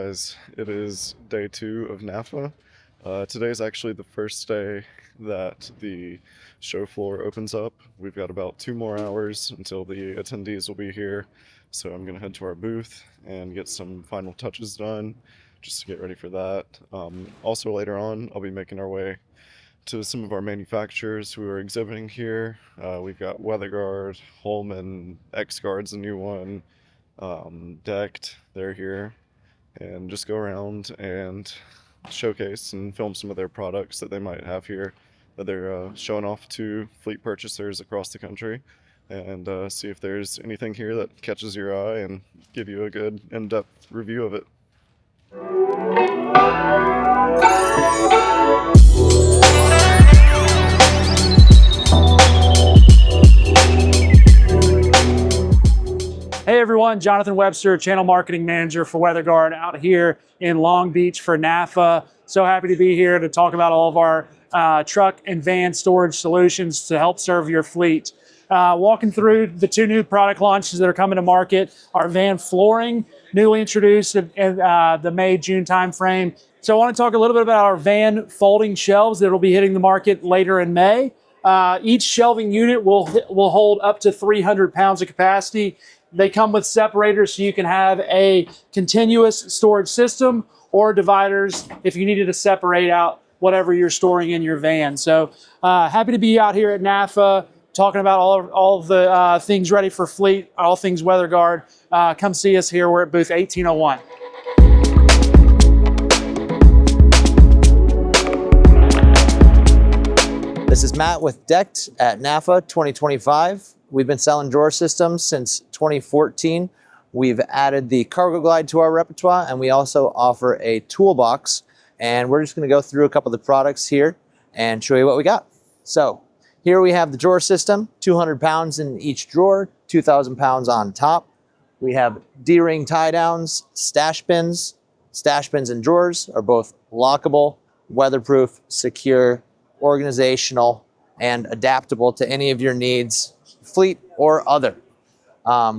guys, it is day 2 of NAFA. Today is actually the first day that the show floor opens up. We've got about 2 more hours until the attendees will be here, so I'm gonna head to our booth and get some final touches done just to get ready for that. Also later on, I'll be making our way to some of our manufacturers who are exhibiting here. We've got WeatherGuard, Holman, X-Guard's a new one, Decked, they're here, and just go around and showcase and film some of their products that they might have here that they're showing off to fleet purchasers across the country, and see if there's anything here that catches your eye and give you a good in-depth review of it. Hey everyone, Jonathan Webster, Channel Marketing Manager for WeatherGuard out here in Long Beach for NAFA. So happy to be here to talk about all of our truck and van storage solutions to help serve your fleet. Walking through the 2 new product launches that are coming to market, our van flooring, newly introduced in the May-June timeframe. So I want to talk a little bit about our van folding shelves that will be hitting the market later in May. Each shelving unit will hold up to 300 pounds of capacity. They come with separators so you can have a continuous storage system or dividers if you needed to separate out whatever you're storing in your van. So happy to be out here at NAFA talking about all of the things ready for fleet, all things WeatherGuard. Come see us here. We're at booth 1801. This is Matt with Decked at NAFA 2025. We've been selling drawer systems since 2014. We've added the cargo glide to our repertoire, and we also offer a toolbox. And we're just gonna go through a couple of the products here and show you what we got. So here we have the drawer system, 200 pounds in each drawer, 2,000 pounds on top. We have D-ring tie downs, stash bins. Stash bins and drawers are both lockable, weatherproof, secure, organizational, and adaptable to any of your needs, fleet or other.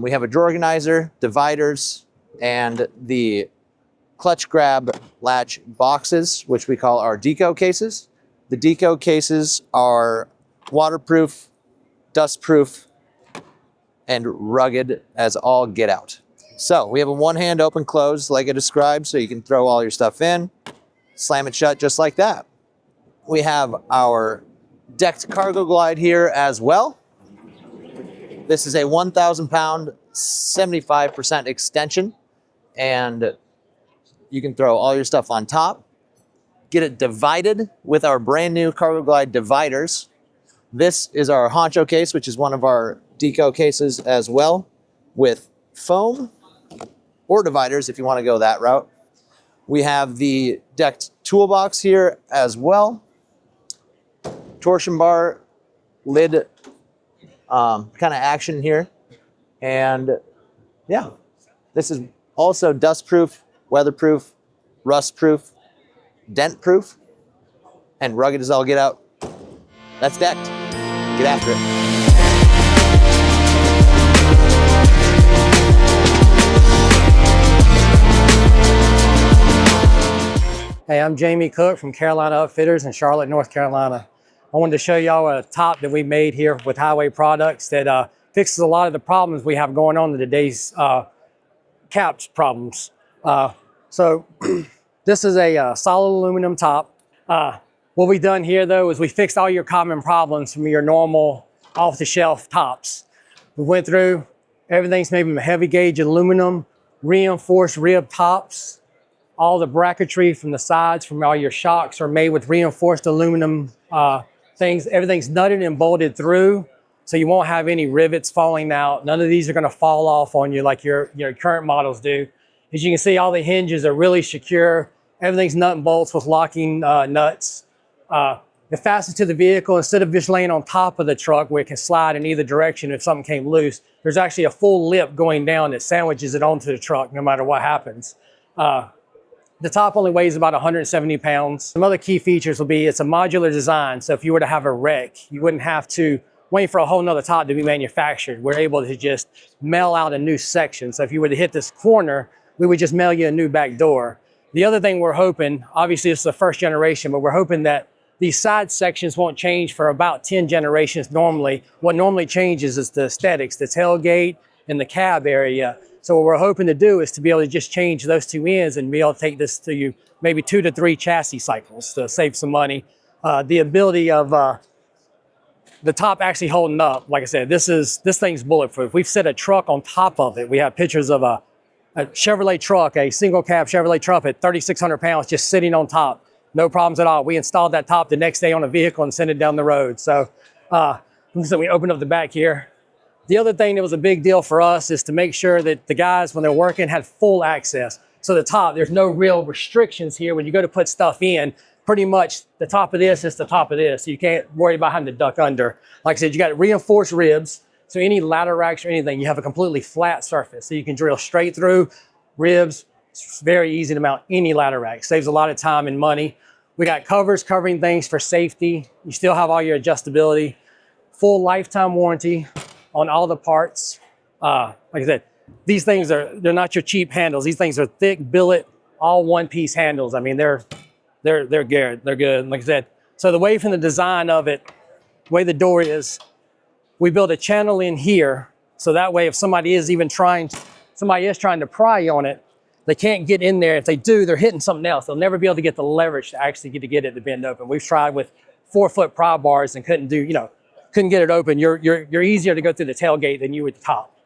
We have a drawer organizer, dividers, and the clutch grab latch boxes, which we call our deco cases. The deco cases are waterproof, dustproof, and rugged as all get out. So we have a one-hand open close like I described, so you can throw all your stuff in, slam it shut just like that. We have our Decked cargo glide here as well. This is a 1,000 pound, 75% extension, and you can throw all your stuff on top. Get it divided with our brand new cargo glide dividers. This is our honcho case, which is one of our deco cases as well, with foam or dividers if you want to go that route. We have the Decked toolbox here as well. Torsion bar, lid kind of action here. And yeah, this is also dustproof, weatherproof, rustproof, dent-proof, and rugged as all get out. That's Decked. Get after it. Hey, I'm Jamie Cook from Carolina Outfitters in Charlotte, North Carolina. I wanted to show y'all a top that we made here with Highway Products that fixes a lot of the problems we have going on in today's couch problems. So this is a solid aluminum top. What we've done here though is we fixed all your common problems from your normal off-the-shelf tops. We went through, everything's made from heavy gauge aluminum, reinforced rib tops. All the bracketry from the sides, from all your shocks are made with reinforced aluminum things. Everything's nutted and bolted through, so you won't have any rivets falling out. None of these are gonna fall off on you like your current models do. As you can see, all the hinges are really secure. Everything's nut and bolts with locking nuts. The fastened to the vehicle, instead of just laying on top of the truck where it can slide in either direction if something came loose, there's actually a full lip going down that sandwiches it onto the truck no matter what happens. The top only weighs about 170 pounds. Some other key features will be it's a modular design. So if you were to have a wreck, you wouldn't have to wait for a whole nother top to be manufactured. We're able to just mail out a new section. So if you were to hit this corner, we would just mail you a new back door. The other thing we're hoping, obviously it's the first generation, but we're hoping that these side sections won't change for about 10 generations normally. What normally changes is the aesthetics, the tailgate and the cab area. So what we're hoping to do is to be able to just change those two ends and be able to take this to you maybe 2 to 3 chassis cycles to save some money. The ability of the top actually holding up, like I said, this thing's bulletproof. We've set a truck on top of it. We have pictures of a Chevrolet truck, a single cab Chevrolet truck at 3,600 pounds just sitting on top. No problems at all. We installed that top the next day on a vehicle and sent it down the road. So we opened up the back here. The other thing that was a big deal for us is to make sure that the guys, when they're working, had full access. So the top, there's no real restrictions here. When you go to put stuff in, pretty much the top of this is the top of this. So you can't worry about having to duck under. Like I said, you got reinforced ribs. So any ladder racks or anything, you have a completely flat surface. So you can drill straight through ribs. It's very easy to mount any ladder rack. Saves a lot of time and money. We got covers covering things for safety. You still have all your adjustability. Full lifetime warranty on all the parts. Like I said, these things they're not your cheap handles. These things are thick billet, all one-piece handles. I mean, they're good. They're good. Like I said, so the way from the design of it, the way the door is, we built a channel in here, so that way if somebody is trying to pry on it, they can't get in there. If they do, they're hitting something else. They'll never be able to get the leverage to actually get it to bend open. We've tried with 4-foot pry bars and couldn't get it open. You're easier to go through the tailgate than you would the top.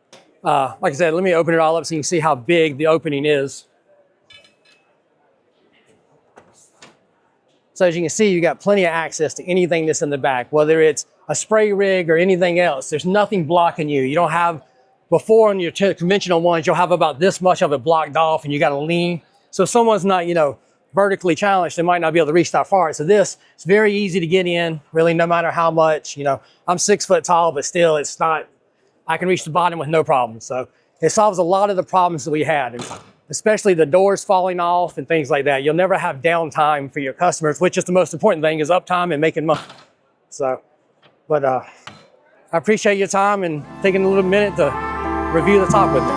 Like I said, let me open it all up so you can see how big the opening is. So as you can see, you got plenty of access to anything that's in the back, whether it's a spray rig or anything else. There's nothing blocking you. You don't have, before on your conventional ones, you'll have about this much of it blocked off and you got to lean. So if someone's not, vertically challenged, they might not be able to reach that far. So this, it's very easy to get in, really, no matter how much. I'm 6 foot tall, but still it's not, I can reach the bottom with no problem. So it solves a lot of the problems that we had, especially the doors falling off and things like that. You'll never have downtime for your customers, which is the most important thing, is uptime and making money. So, but I appreciate your time and taking a little minute to review the top with me.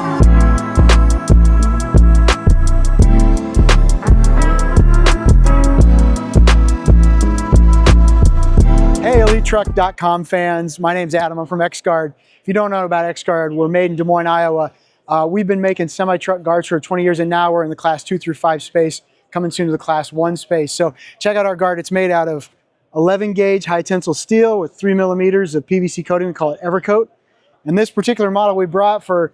Hey, EliteTruck.com fans. My name's Adam. I'm from X-Guard. If you don't know about X-Guard, we're made in Des Moines, Iowa. We've been making semi-truck guards for 20 years, and now we're in the class 2 through 5 space, coming soon to the class 1 space. So check out our guard. It's made out of 11 gauge high tensile steel with 3 millimeters of PVC coating. We call it Evercoat. And this particular model we brought for,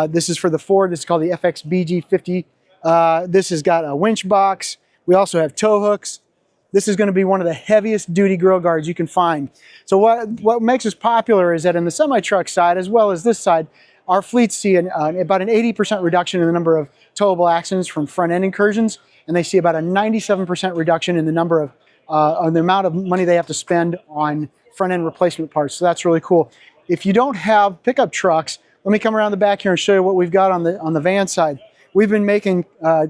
this is for the Ford. This is called the FXBG50. This has got a winch box. We also have tow hooks. This is going to be one of the heaviest duty grill guards you can find. So what makes us popular is that in the semi-truck side, as well as this side, our fleets see about an 80% reduction in the number of towable accidents from front end incursions, and they see about a 97% reduction in the number of, on the amount of money they have to spend on front end replacement parts. So that's really cool. If you don't have pickup trucks, let me come around the back here and show you what we've got on the van side. We've been making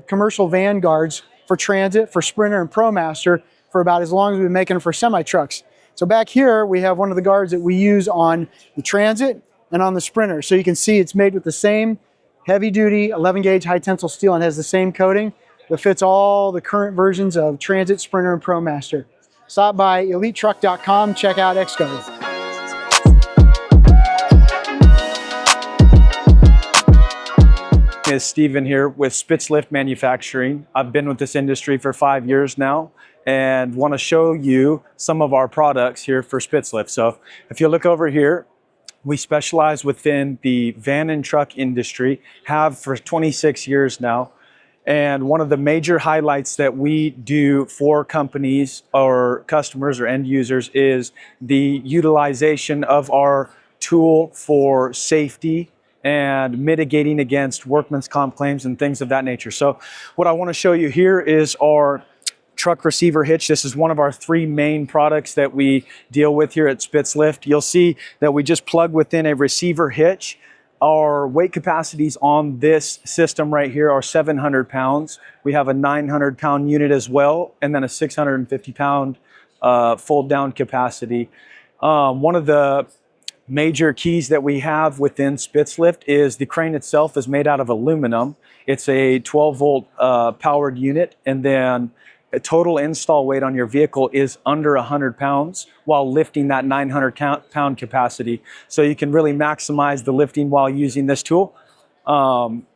commercial van guards for Transit, for Sprinter, and ProMaster for about as long as we've been making them for semi-trucks. So back here, we have one of the guards that we use on the Transit and on the Sprinter. So you can see it's made with the same heavy-duty 11-gauge high-tensile steel and has the same coating that fits all the current versions of Transit, Sprinter, and ProMaster. Stop by EliteTruck.com, check out X-Guard. Is Steven here with SPITZLIFT Manufacturing. I've been with this industry for 5 years now and want to show you some of our products here for SPITZLIFT. So if you look over here, we specialize within the van and truck industry, have for 26 years now. And one of the major highlights that we do for companies or customers or end users is the utilization of our tool for safety and mitigating against workman's comp claims and things of that nature. So what I want to show you here is our truck receiver hitch. This is one of our 3 main products that we deal with here at SPITZLIFT. You'll see that we just plug within a receiver hitch. Our weight capacities on this system right here are 700 pounds. We have a 900 pound unit as well, and then a 650 pound fold down capacity. One of the major keys that we have within SPITZLIFT is the crane itself is made out of aluminum. It's a 12-volt powered unit, and then a total install weight on your vehicle is under 100 pounds while lifting that 900-pound capacity. So you can really maximize the lifting while using this tool.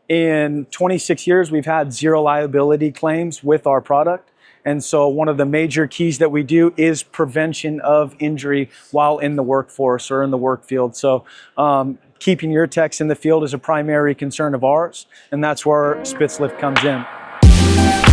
In 26 years, we've had 0 liability claims with our product. And so one of the major keys that we do is prevention of injury while in the workforce or in the work field. So keeping your techs in the field is a primary concern of ours, and that's where SPITZLIFT comes in.